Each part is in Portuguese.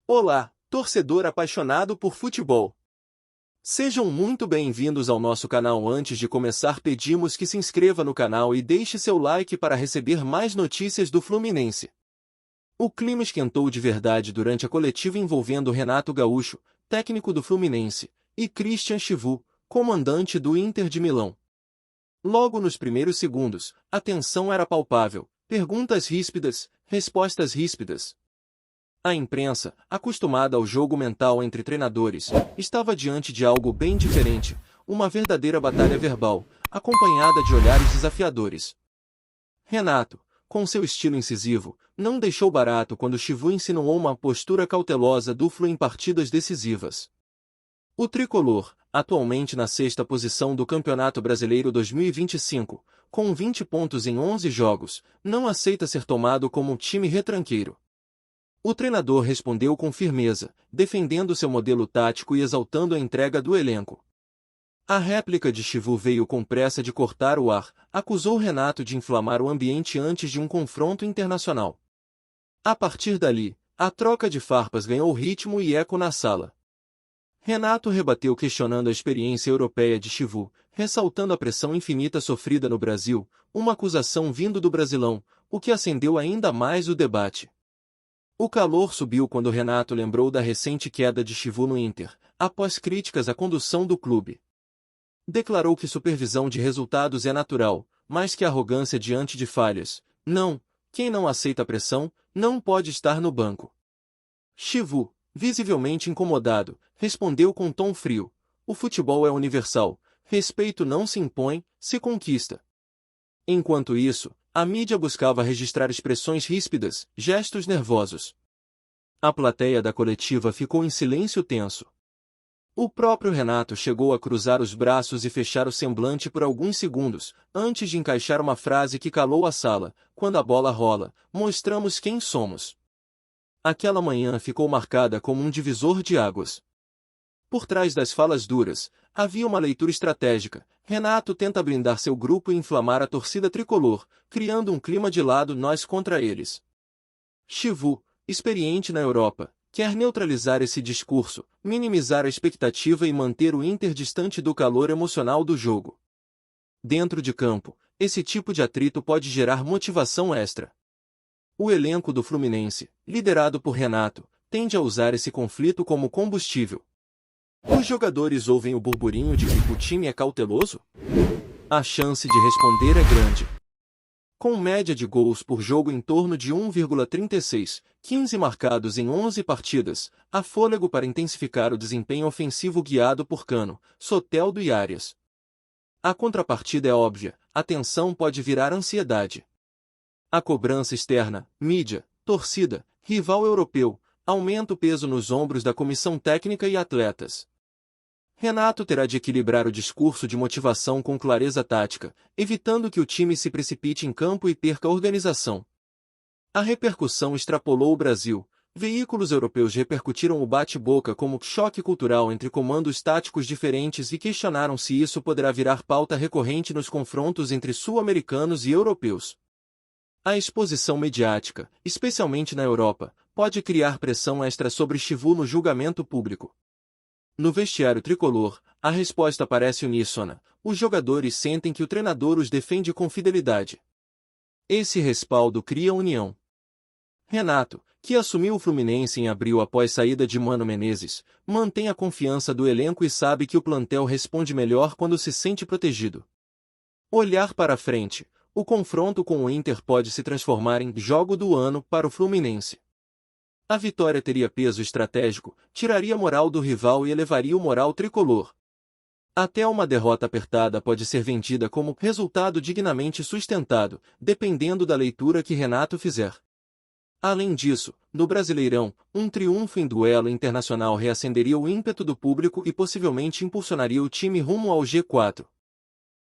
Olá, torcedor apaixonado por futebol. Sejam muito bem-vindos ao nosso canal. Antes de começar, pedimos que se inscreva no canal e deixe seu like para receber mais notícias do Fluminense. O clima esquentou de verdade durante a coletiva envolvendo Renato Gaúcho, técnico do Fluminense, e Christian Chivu, comandante do Inter de Milão. Logo nos primeiros segundos, a tensão era palpável, perguntas ríspidas, respostas ríspidas. A imprensa, acostumada ao jogo mental entre treinadores, estava diante de algo bem diferente, uma verdadeira batalha verbal, acompanhada de olhares desafiadores. Renato, com seu estilo incisivo, não deixou barato quando Chivu insinuou uma postura cautelosa do Flu em partidas decisivas. O tricolor, atualmente na sexta posição do Campeonato Brasileiro 2025, com 20 pontos em 11 jogos, não aceita ser tomado como um time retranqueiro. O treinador respondeu com firmeza, defendendo seu modelo tático e exaltando a entrega do elenco. A réplica de Chivu veio com pressa de cortar o ar, acusou Renato de inflamar o ambiente antes de um confronto internacional. A partir dali, a troca de farpas ganhou ritmo e eco na sala. Renato rebateu questionando a experiência europeia de Chivu, ressaltando a pressão infinita sofrida no Brasil, uma acusação vindo do Brasilão, o que acendeu ainda mais o debate. O calor subiu quando Renato lembrou da recente queda de Chivu no Inter, após críticas à condução do clube. Declarou que supervisão de resultados é natural, mas que arrogância diante de falhas, não, quem não aceita pressão, não pode estar no banco. Chivu, visivelmente incomodado, respondeu com tom frio: o futebol é universal, respeito não se impõe, se conquista. Enquanto isso, a mídia buscava registrar expressões ríspidas, gestos nervosos. A plateia da coletiva ficou em silêncio tenso. O próprio Renato chegou a cruzar os braços e fechar o semblante por alguns segundos, antes de encaixar uma frase que calou a sala: quando a bola rola, mostramos quem somos. Aquela manhã ficou marcada como um divisor de águas. Por trás das falas duras, havia uma leitura estratégica. Renato tenta blindar seu grupo e inflamar a torcida tricolor, criando um clima de lado nós contra eles. Chivu, experiente na Europa, quer neutralizar esse discurso, minimizar a expectativa e manter o Inter distante do calor emocional do jogo. Dentro de campo, esse tipo de atrito pode gerar motivação extra. O elenco do Fluminense, liderado por Renato, tende a usar esse conflito como combustível. Os jogadores ouvem o burburinho de que o time é cauteloso? A chance de responder é grande. Com média de gols por jogo em torno de 1,36, 15 marcados em 11 partidas, há fôlego para intensificar o desempenho ofensivo guiado por Cano, Soteldo e Arias. A contrapartida é óbvia, a tensão pode virar ansiedade. A cobrança externa, mídia, torcida, rival europeu, aumenta o peso nos ombros da comissão técnica e atletas. Renato terá de equilibrar o discurso de motivação com clareza tática, evitando que o time se precipite em campo e perca a organização. A repercussão extrapolou o Brasil. Veículos europeus repercutiram o bate-boca como choque cultural entre comandos táticos diferentes e questionaram se isso poderá virar pauta recorrente nos confrontos entre sul-americanos e europeus. A exposição mediática, especialmente na Europa, pode criar pressão extra sobre Chivu no julgamento público. No vestiário tricolor, a resposta parece uníssona: os jogadores sentem que o treinador os defende com fidelidade. Esse respaldo cria união. Renato, que assumiu o Fluminense em abril após saída de Mano Menezes, mantém a confiança do elenco e sabe que o plantel responde melhor quando se sente protegido. Olhar para frente, o confronto com o Inter pode se transformar em jogo do ano para o Fluminense. A vitória teria peso estratégico, tiraria a moral do rival e elevaria o moral tricolor. Até uma derrota apertada pode ser vendida como resultado dignamente sustentado, dependendo da leitura que Renato fizer. Além disso, no Brasileirão, um triunfo em duelo internacional reacenderia o ímpeto do público e possivelmente impulsionaria o time rumo ao G4.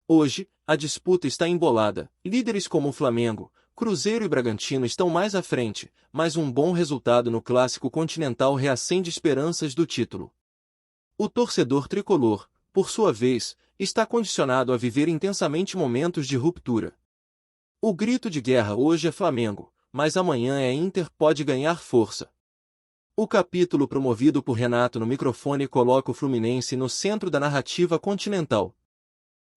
Hoje, a disputa está embolada. Líderes como o Flamengo, Cruzeiro e Bragantino estão mais à frente, mas um bom resultado no Clássico Continental reacende esperanças do título. O torcedor tricolor, por sua vez, está condicionado a viver intensamente momentos de ruptura. O grito de guerra hoje é Flamengo, mas amanhã é Inter, pode ganhar força. O capítulo promovido por Renato no microfone coloca o Fluminense no centro da narrativa continental.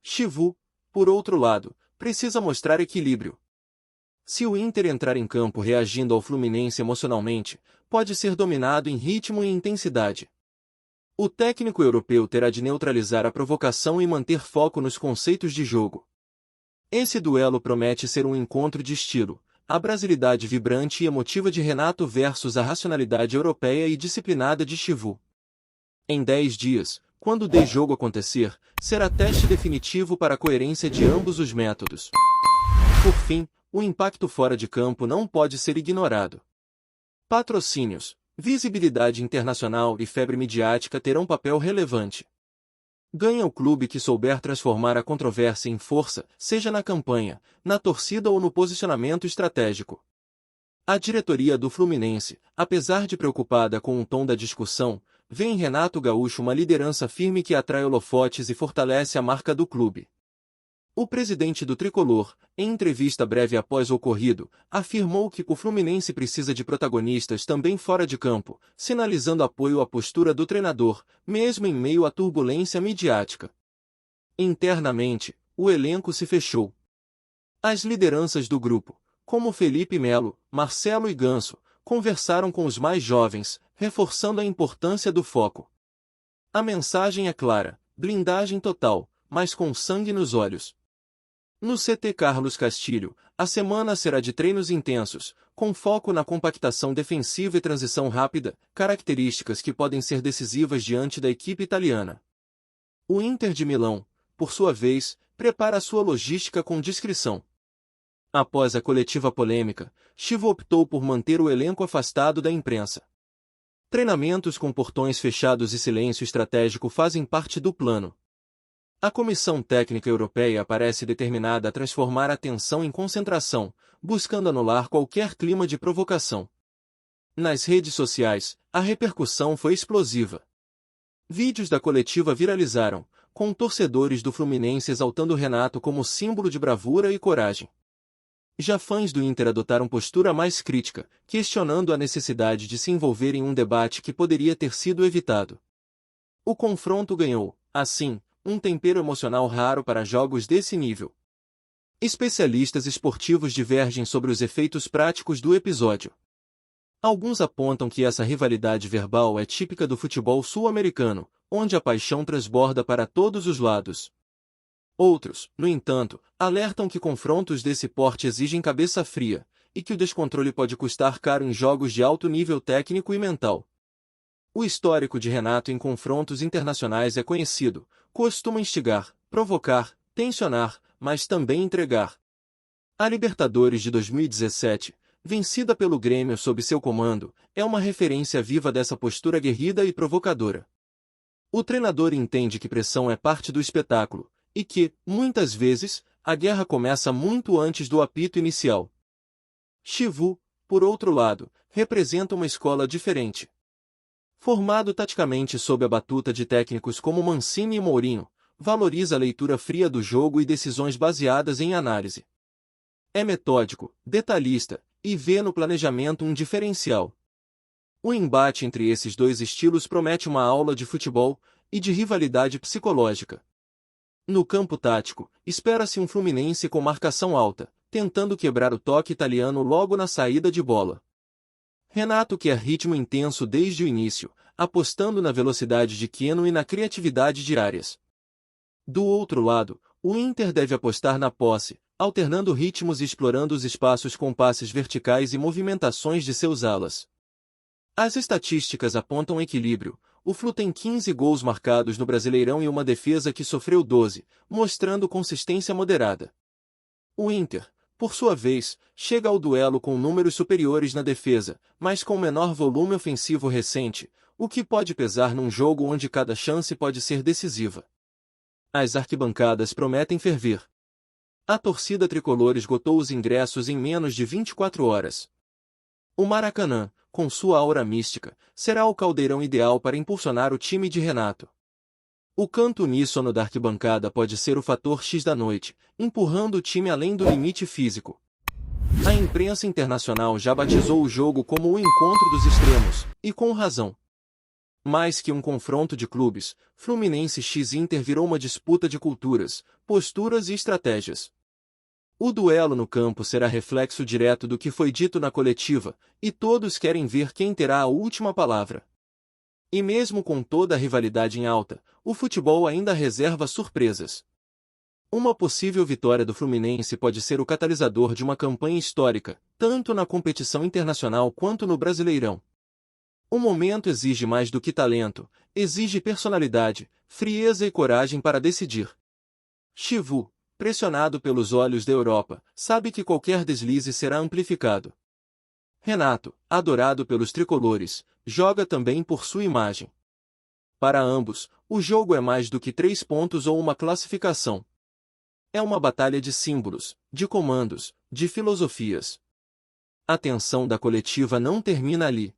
Chivu, por outro lado, precisa mostrar equilíbrio. Se o Inter entrar em campo reagindo ao Fluminense emocionalmente, pode ser dominado em ritmo e intensidade. O técnico europeu terá de neutralizar a provocação e manter foco nos conceitos de jogo. Esse duelo promete ser um encontro de estilo, a brasilidade vibrante e emotiva de Renato versus a racionalidade europeia e disciplinada de Chivu. Em 10 dias, quando o jogo acontecer, será teste definitivo para a coerência de ambos os métodos. Por fim, o impacto fora de campo não pode ser ignorado. Patrocínios, visibilidade internacional e febre midiática terão papel relevante. Ganha o clube que souber transformar a controvérsia em força, seja na campanha, na torcida ou no posicionamento estratégico. A diretoria do Fluminense, apesar de preocupada com o tom da discussão, vê em Renato Gaúcho uma liderança firme que atrai holofotes e fortalece a marca do clube. O presidente do Tricolor, em entrevista breve após o ocorrido, afirmou que o Fluminense precisa de protagonistas também fora de campo, sinalizando apoio à postura do treinador, mesmo em meio à turbulência midiática. Internamente, o elenco se fechou. As lideranças do grupo, como Felipe Melo, Marcelo e Ganso, conversaram com os mais jovens, reforçando a importância do foco. A mensagem é clara: blindagem total, mas com sangue nos olhos. No CT Carlos Castilho, a semana será de treinos intensos, com foco na compactação defensiva e transição rápida, características que podem ser decisivas diante da equipe italiana. O Inter de Milão, por sua vez, prepara sua logística com discrição. Após a coletiva polêmica, Chivo optou por manter o elenco afastado da imprensa. Treinamentos com portões fechados e silêncio estratégico fazem parte do plano. A Comissão Técnica Europeia parece determinada a transformar a tensão em concentração, buscando anular qualquer clima de provocação. Nas redes sociais, a repercussão foi explosiva. Vídeos da coletiva viralizaram, com torcedores do Fluminense exaltando Renato como símbolo de bravura e coragem. Já fãs do Inter adotaram postura mais crítica, questionando a necessidade de se envolver em um debate que poderia ter sido evitado. O confronto ganhou, assim, um tempero emocional raro para jogos desse nível. Especialistas esportivos divergem sobre os efeitos práticos do episódio. Alguns apontam que essa rivalidade verbal é típica do futebol sul-americano, onde a paixão transborda para todos os lados. Outros, no entanto, alertam que confrontos desse porte exigem cabeça fria, e que o descontrole pode custar caro em jogos de alto nível técnico e mental. O histórico de Renato em confrontos internacionais é conhecido: costuma instigar, provocar, tensionar, mas também entregar. A Libertadores de 2017, vencida pelo Grêmio sob seu comando, é uma referência viva dessa postura aguerrida e provocadora. O treinador entende que pressão é parte do espetáculo, e que, muitas vezes, a guerra começa muito antes do apito inicial. Chivu, por outro lado, representa uma escola diferente. Formado taticamente sob a batuta de técnicos como Mancini e Mourinho, valoriza a leitura fria do jogo e decisões baseadas em análise. É metódico, detalhista, e vê no planejamento um diferencial. O embate entre esses dois estilos promete uma aula de futebol e de rivalidade psicológica. No campo tático, espera-se um Fluminense com marcação alta, tentando quebrar o toque italiano logo na saída de bola. Renato quer ritmo intenso desde o início, apostando na velocidade de Keno e na criatividade de Arias. Do outro lado, o Inter deve apostar na posse, alternando ritmos e explorando os espaços com passes verticais e movimentações de seus alas. As estatísticas apontam equilíbrio. O Flu tem 15 gols marcados no Brasileirão e uma defesa que sofreu 12, mostrando consistência moderada. O Inter, por sua vez, chega ao duelo com números superiores na defesa, mas com menor volume ofensivo recente, o que pode pesar num jogo onde cada chance pode ser decisiva. As arquibancadas prometem ferver. A torcida tricolor esgotou os ingressos em menos de 24 horas. O Maracanã, com sua aura mística, será o caldeirão ideal para impulsionar o time de Renato. O canto uníssono da arquibancada pode ser o fator X da noite, empurrando o time além do limite físico. A imprensa internacional já batizou o jogo como o encontro dos extremos, e com razão. Mais que um confronto de clubes, Fluminense x Inter virou uma disputa de culturas, posturas e estratégias. O duelo no campo será reflexo direto do que foi dito na coletiva, e todos querem ver quem terá a última palavra. E mesmo com toda a rivalidade em alta, o futebol ainda reserva surpresas. Uma possível vitória do Fluminense pode ser o catalisador de uma campanha histórica, tanto na competição internacional quanto no Brasileirão. O momento exige mais do que talento, exige personalidade, frieza e coragem para decidir. Chivu, pressionado pelos olhos da Europa, sabe que qualquer deslize será amplificado. Renato, adorado pelos tricolores, joga também por sua imagem. Para ambos, o jogo é mais do que 3 pontos ou uma classificação. É uma batalha de símbolos, de comandos, de filosofias. A tensão da coletiva não termina ali.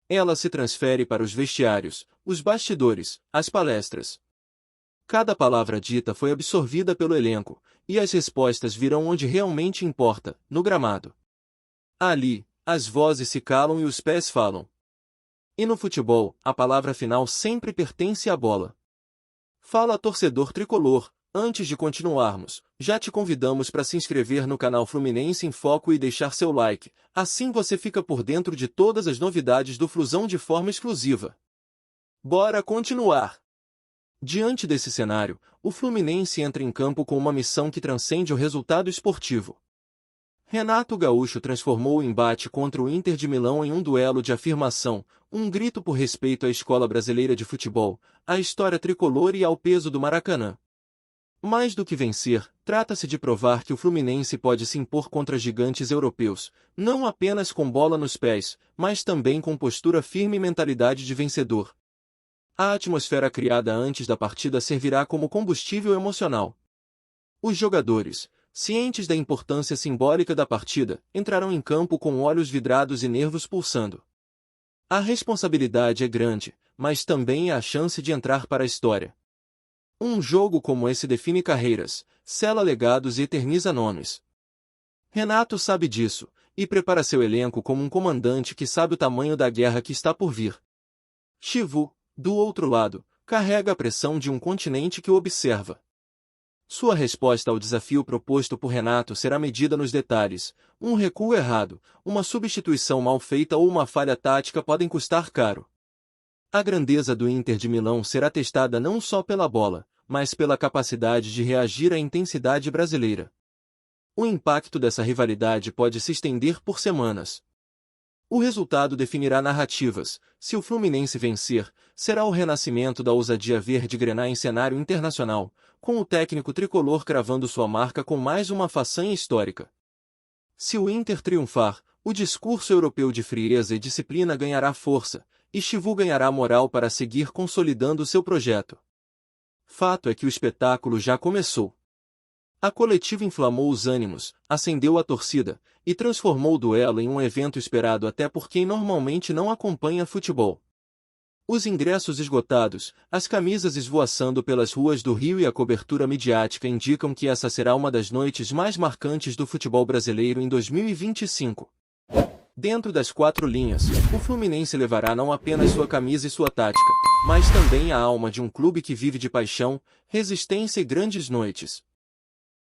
Ela se transfere para os vestiários, os bastidores, as palestras. Cada palavra dita foi absorvida pelo elenco, e as respostas virão onde realmente importa, no gramado. Ali, as vozes se calam e os pés falam. E no futebol, a palavra final sempre pertence à bola. Fala, torcedor tricolor. Antes de continuarmos, já te convidamos para se inscrever no canal Fluminense em Foco e deixar seu like, assim você fica por dentro de todas as novidades do Flusão de forma exclusiva. Bora continuar! Diante desse cenário, o Fluminense entra em campo com uma missão que transcende o resultado esportivo. Renato Gaúcho transformou o embate contra o Inter de Milão em um duelo de afirmação, um grito por respeito à escola brasileira de futebol, à história tricolor e ao peso do Maracanã. Mais do que vencer, trata-se de provar que o Fluminense pode se impor contra gigantes europeus, não apenas com bola nos pés, mas também com postura firme e mentalidade de vencedor. A atmosfera criada antes da partida servirá como combustível emocional. Os jogadores, cientes da importância simbólica da partida, entrarão em campo com olhos vidrados e nervos pulsando. A responsabilidade é grande, mas também é a chance de entrar para a história. Um jogo como esse define carreiras, sela legados e eterniza nomes. Renato sabe disso, e prepara seu elenco como um comandante que sabe o tamanho da guerra que está por vir. Chivu, do outro lado, carrega a pressão de um continente que o observa. Sua resposta ao desafio proposto por Renato será medida nos detalhes. Um recuo errado, uma substituição mal feita ou uma falha tática podem custar caro. A grandeza do Inter de Milão será testada não só pela bola, mas pela capacidade de reagir à intensidade brasileira. O impacto dessa rivalidade pode se estender por semanas. O resultado definirá narrativas. Se o Fluminense vencer, será o renascimento da ousadia verde-grená em cenário internacional, com o técnico tricolor cravando sua marca com mais uma façanha histórica. Se o Inter triunfar, o discurso europeu de frieza e disciplina ganhará força, e Chivu ganhará moral para seguir consolidando seu projeto. Fato é que o espetáculo já começou. A coletiva inflamou os ânimos, acendeu a torcida, e transformou o duelo em um evento esperado até por quem normalmente não acompanha futebol. Os ingressos esgotados, as camisas esvoaçando pelas ruas do Rio e a cobertura midiática indicam que essa será uma das noites mais marcantes do futebol brasileiro em 2025. Dentro das 4 linhas, o Fluminense levará não apenas sua camisa e sua tática, mas também a alma de um clube que vive de paixão, resistência e grandes noites.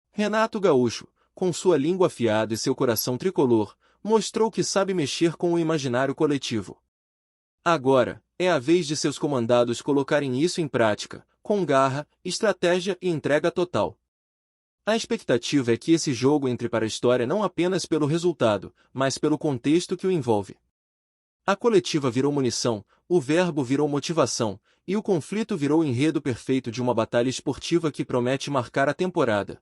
Renato Gaúcho, com sua língua afiada e seu coração tricolor, mostrou que sabe mexer com o imaginário coletivo. Agora, é a vez de seus comandados colocarem isso em prática, com garra, estratégia e entrega total. A expectativa é que esse jogo entre para a história não apenas pelo resultado, mas pelo contexto que o envolve. A coletiva virou munição, o verbo virou motivação, e o conflito virou o enredo perfeito de uma batalha esportiva que promete marcar a temporada.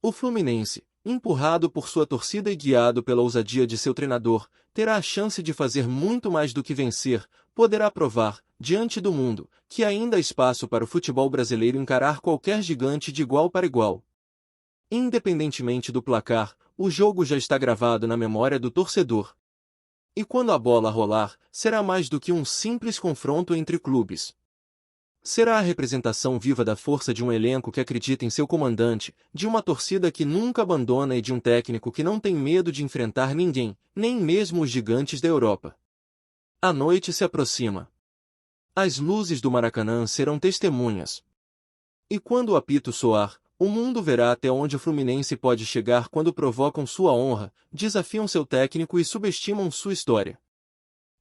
O Fluminense, empurrado por sua torcida e guiado pela ousadia de seu treinador, terá a chance de fazer muito mais do que vencer, poderá provar, diante do mundo, que ainda há espaço para o futebol brasileiro encarar qualquer gigante de igual para igual. Independentemente do placar, o jogo já está gravado na memória do torcedor. E quando a bola rolar, será mais do que um simples confronto entre clubes. Será a representação viva da força de um elenco que acredita em seu comandante, de uma torcida que nunca abandona e de um técnico que não tem medo de enfrentar ninguém, nem mesmo os gigantes da Europa. A noite se aproxima. As luzes do Maracanã serão testemunhas. E quando o apito soar, o mundo verá até onde o Fluminense pode chegar quando provocam sua honra, desafiam seu técnico e subestimam sua história.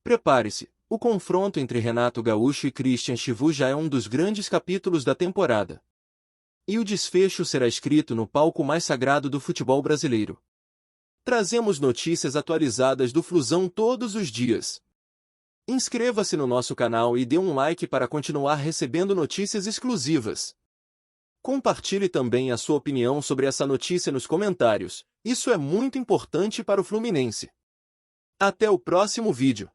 Prepare-se, o confronto entre Renato Gaúcho e Christian Chivu já é um dos grandes capítulos da temporada. E o desfecho será escrito no palco mais sagrado do futebol brasileiro. Trazemos notícias atualizadas do Flusão todos os dias. Inscreva-se no nosso canal e dê um like para continuar recebendo notícias exclusivas. Compartilhe também a sua opinião sobre essa notícia nos comentários, isso é muito importante para o Fluminense. Até o próximo vídeo.